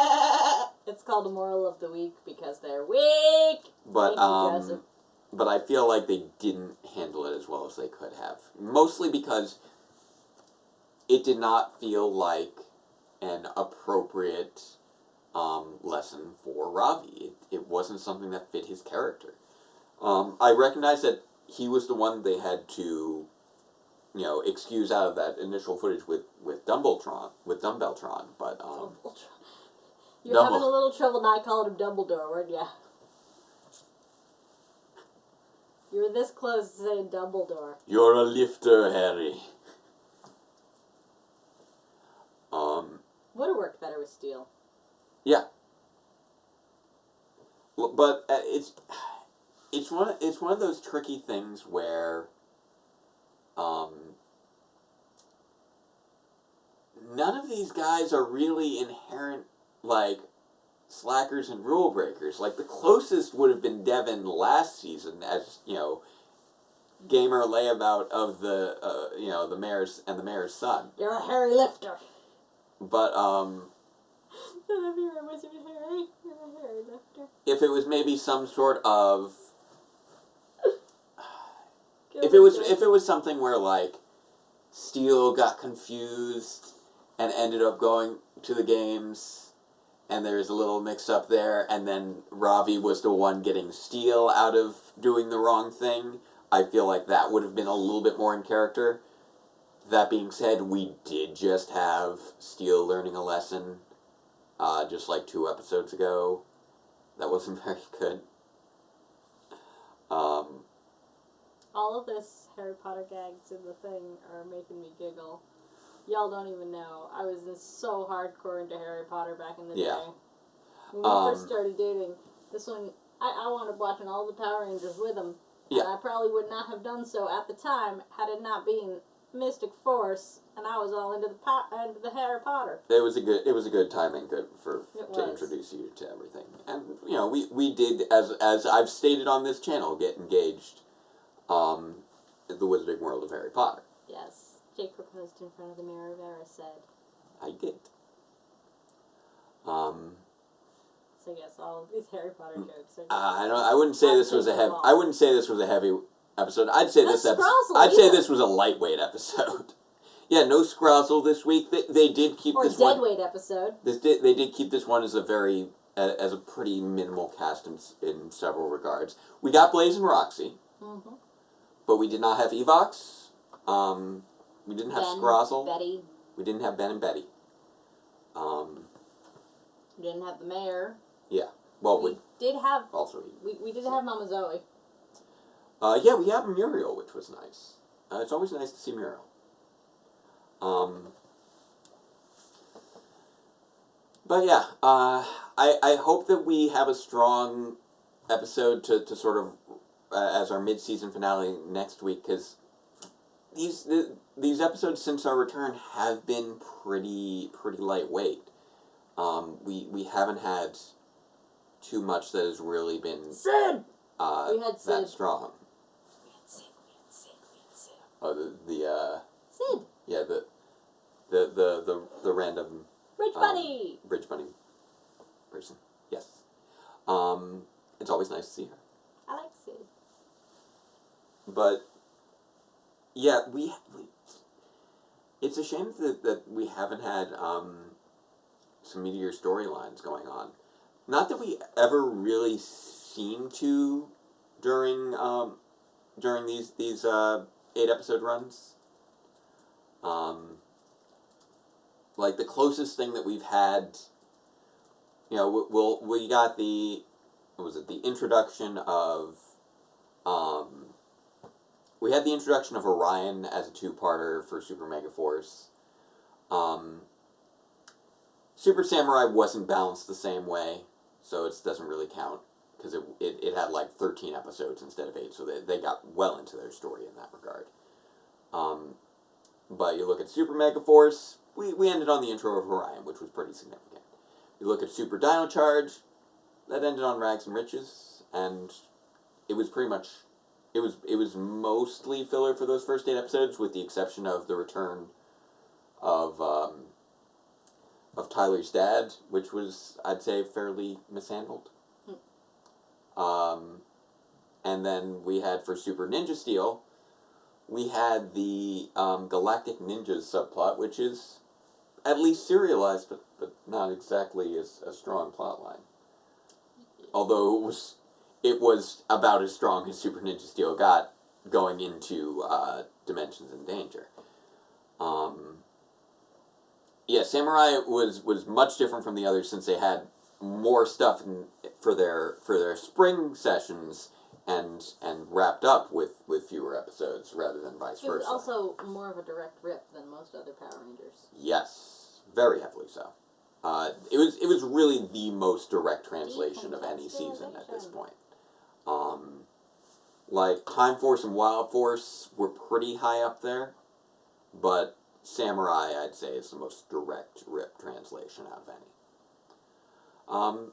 It's called a moral of the week because they're weak! but Thank you, Joseph. but I feel like they didn't handle it as well as they could have. Mostly because it did not feel like an appropriate lesson for Ravi. It wasn't something that fit his character. I recognize that he was the one they had to, excuse out of that initial footage with Dumbledore, but You're having a little trouble not calling him Dumbledore, weren't ya? You were this close to saying Dumbledore. You're a lifter, Harry. Would have worked better with Steel. Yeah. But it's one of those tricky things where none of these guys are really inherent, like, slackers and rule breakers. Like, the closest would have been Devon last season as, gamer layabout of the the mayor's and the mayor's son. You're a hairy lifter. But Son of your wizard Harry. You're a hairy lifter. if it was maybe some sort of if it was something where, like, Steele got confused and ended up going to the games, and there's a little mix-up there, and then Ravi was the one getting Steele out of doing the wrong thing, I feel like that would have been a little bit more in character. That being said, we did just have Steele learning a lesson, just like 2 episodes ago. That wasn't very good. All of this Harry Potter gags in the thing are making me giggle. Y'all don't even know. I was so hardcore into Harry Potter back in the Yeah. day. When we first started dating, this one, I wound up watching all the Power Rangers with him. Yeah. And I probably would not have done so at the time had it not been Mystic Force, and I was all into the Harry Potter. It was a good timing, good to was. introduce you to everything, and we did, as I've stated on this channel, get engaged, in the Wizarding World of Harry Potter. Yes. Jake proposed in front of the mirror, Vera said. I did. So yes, all of these Harry Potter jokes are. I wouldn't say this was a heavy. I wouldn't say this was a heavy episode. I'd say The this episode. Sprouse I'd say leader. this was a lightweight episode. Yeah, no Scrozzle this week. They did keep Or a this one. deadweight episode. They did keep this one as a pretty minimal cast in several regards. We got Blaze and Roxy, but we did not have Evox. We didn't have Scrozzle. Betty. We didn't have Ben and Betty. We didn't have the mayor. Yeah. Well, we did have. Also, we did have Mama Zoe. Yeah, we have Muriel, which was nice. It's always nice to see Muriel. But yeah, I hope that we have a strong episode to sort of as our mid-season finale next week, because these episodes since our return have been pretty lightweight. We haven't had too much that has really been Sid. We had Sid. that strong. We had Sid. Oh, the Sid. Yeah, the random Bridge Bunny. Bridge Bunny person. Yes. It's always nice to see her. I like Sid. But yeah, we it's a shame that we haven't had some meteor storylines going on. Not that we ever really seem to during these 8-episode runs. Like the closest thing that we've had, we got the introduction of we had the introduction of Orion as a 2-parter for Super Mega Force. Super Samurai wasn't balanced the same way, so it doesn't really count, because it had like 13 episodes instead of 8, so they got well into their story in that regard. But you look at Super Mega Force, we ended on the intro of Orion, which was pretty significant. You look at Super Dino Charge, that ended on Rags and Riches, and it was pretty much, it was mostly filler for those first 8 episodes, with the exception of the return of Tyler's dad, which was, I'd say, fairly mishandled. And then we had, for Super Ninja Steel, we had the Galactic Ninjas subplot, which is at least serialized, but not exactly as a strong plotline. Although it was about as strong as Super Ninja Steel got going into Dimensions in Danger. Yeah, Samurai was much different from the others, since they had more stuff for their spring sessions and wrapped up with fewer episodes rather than vice versa. It was also more of a direct rip than most other Power Rangers. Yes, very heavily so. It was really the most direct translation of any season at this point. Like Time Force and Wild Force were pretty high up there, but Samurai, I'd say, is the most direct rip translation out of any.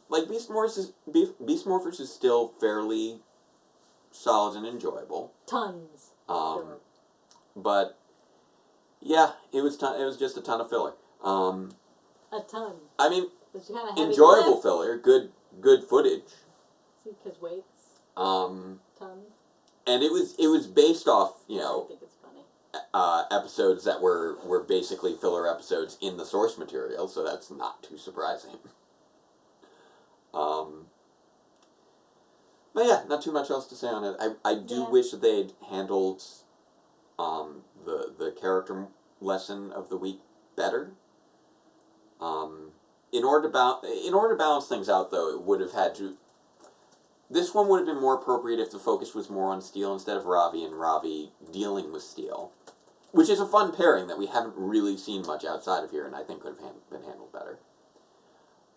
Like Beast Morphers is still fairly solid and enjoyable. Tons. Sure. But yeah, it was just a ton of filler. A ton. I mean, Kind of enjoyable filler, good footage. Because weights. Tons. And it was based off, I think it's funny. Episodes that were basically filler episodes in the source material, so that's not too surprising. But yeah, not too much else to say on it. I do wish that they'd handled the character lesson of the week better. In order to balance things out, though, it would have had to. This one would have been more appropriate if the focus was more on Steel instead of Ravi, and Ravi dealing with Steel, which is a fun pairing that we haven't really seen much outside of here, and I think could have been handled better.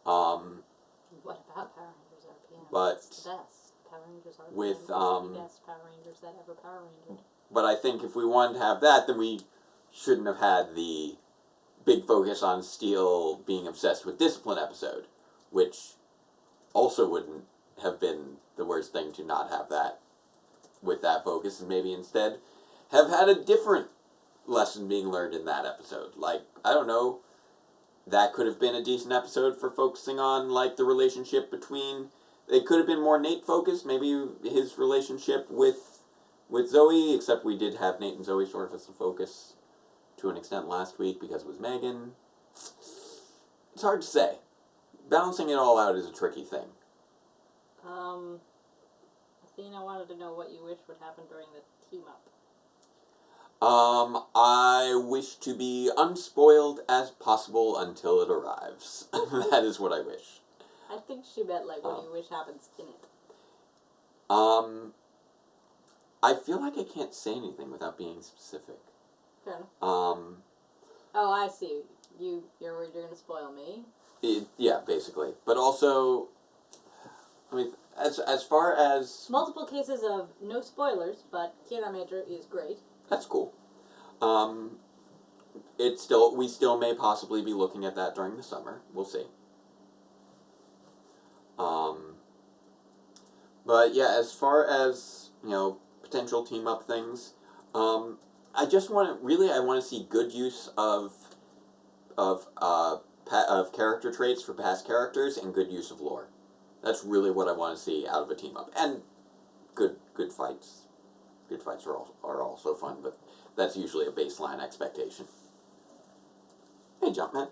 What about Power Rangers RPM? But it's the best. Power Rangers RPM with is the best Power Rangers that ever Power Rangered. But I think if we wanted to have that, then we shouldn't have had the big focus on Steel being obsessed with discipline episode, which also wouldn't have been the worst thing to not have that with that focus, and maybe instead have had a different lesson being learned in that episode. Like, I don't know, that could have been a decent episode for focusing on, like, the relationship between, it could have been more Nate focused, maybe his relationship with Zoe, except we did have Nate and Zoe sort of as the focus to an extent last week because it was Megan. It's hard to say. Balancing it all out is a tricky thing. Athena wanted to know what you wish would happen during the team-up. I wish to be unspoiled as possible until it arrives. That is what I wish. I think she meant, like, what do you wish happens in it? I feel like I can't say anything without being specific. Fair enough. Um, Oh, I see. You're worried you're going to spoil me? yeah, basically. But also, I mean, as far as... Multiple cases of no spoilers, but Kira Major is great. That's cool. We still may possibly be looking at that during the summer. We'll see. But yeah, as far as, you know, potential team-up things, I just want to, I want to see good use of character traits for past characters and good use of lore. That's really what I want to see out of a team-up. And good fights. Good fights are also fun, but that's usually a baseline expectation. Hey, Jumpman.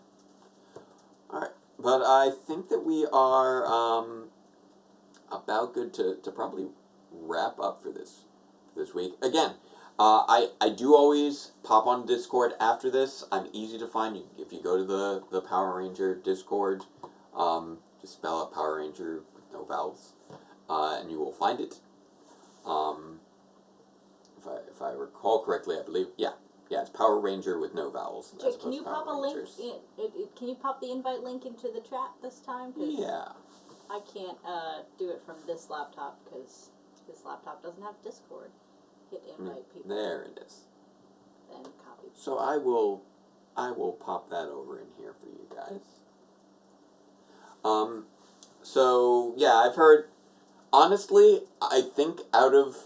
Alright, but I think that we are about good to probably wrap up for this week. Again, I do always pop on Discord after this. I'm easy to find. If you go to the Power Ranger Discord, just spell out Power Ranger with no vowels, and you will find it. If I recall correctly, I believe, yeah, it's Power Ranger with no vowels. Jake, can you pop a link? Can you pop the invite link into the chat this time? 'Cause yeah. I can't do it from this laptop because this laptop doesn't have Discord. Hit invite people. There it is. Then copy. So I will pop that over in here for you guys. So yeah, I've heard. Honestly, I think out of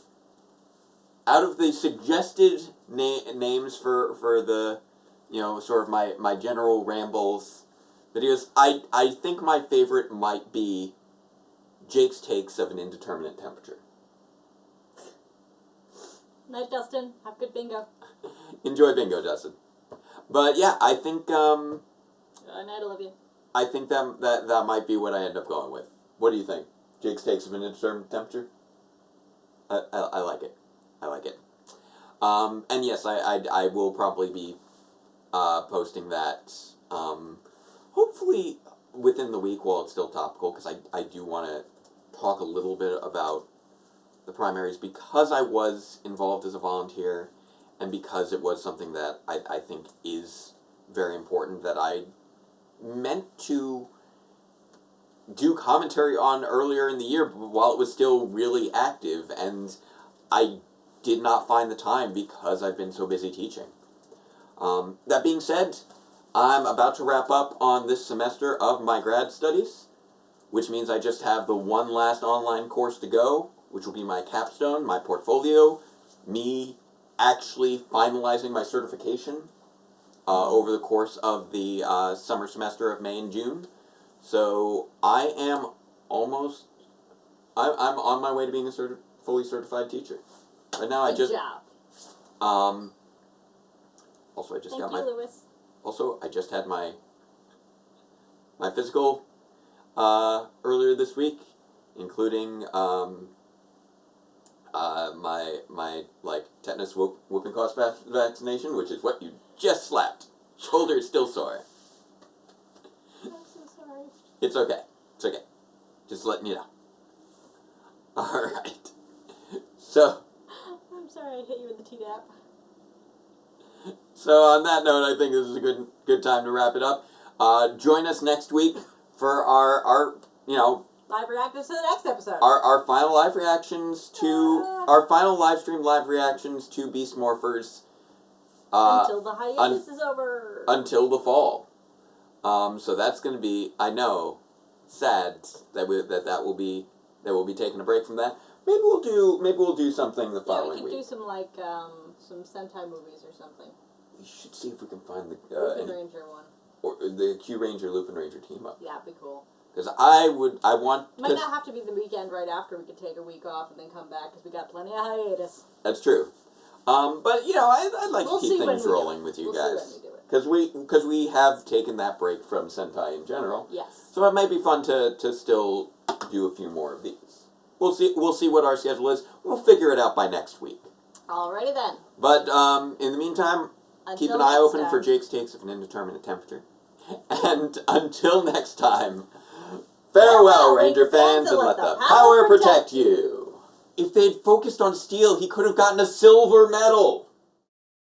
the suggested names for the, you know, sort of my general rambles videos, I think my favorite might be Jake's takes of an indeterminate temperature. Night, Dustin. Have good bingo. Enjoy bingo, Dustin. But yeah, I think Night, Olivia. I think that might be what I end up going with. What do you think? Jake's takes of an indeterminate temperature? I like it. I like it. And yes, I will probably be posting that hopefully within the week while it's still topical, because I do want to talk a little bit about the primaries because I was involved as a volunteer and because it was something that I think is very important that I meant to do commentary on earlier in the year while it was still really active, and I did not find the time because I've been so busy teaching. That being said, I'm about to wrap up on this semester of my grad studies, which means I just have the one last online course to go, which will be my capstone, my portfolio, me actually finalizing my certification over the course of the summer semester of May and June. So I am almost, I'm on my way to being a fully certified teacher. Right now Good job. Also I just Thank got you, my, Lewis. also I just had my physical earlier this week, including my like tetanus whooping cough vaccination, which is what you just slapped. Shoulder is still sore. I'm so sorry. It's okay. It's okay. Just letting you know. Alright. So, I'm sorry I hit you with the Tdap. so on that note, I think this is a good time to wrap it up. Join us next week for our you know, Live reactions to the next episode. our final live reactions to our final live stream live reactions to Beast Morphers. Until the hiatus is over. Until the fall. So that's going to be, I know, sad that we'll be taking a break from that. Maybe we'll do something the following we week. could do some like some Sentai movies or something. We should see if we can find the Lupin Ranger one. or the Q Ranger Lupin Ranger team up. Yeah, it'd be cool. Because I want. It might not have to be the weekend right after. We could take a week off and then come back because we got plenty of hiatus. That's true. But you know, I'd like We'll to see keep when things we do rolling it. with you We'll see when guys. we do it. Because we have taken that break from Sentai in general. Yes. So it might be fun to still do a few more of these. We'll see what our schedule is. We'll figure it out by next week. Alrighty then. But in the meantime, keep Until an eye next open time. for Jake's takes of an indeterminate temperature. And until next time, farewell, Ranger fans, and let the power protect you. If they'd focused on steel, he could have gotten a silver medal.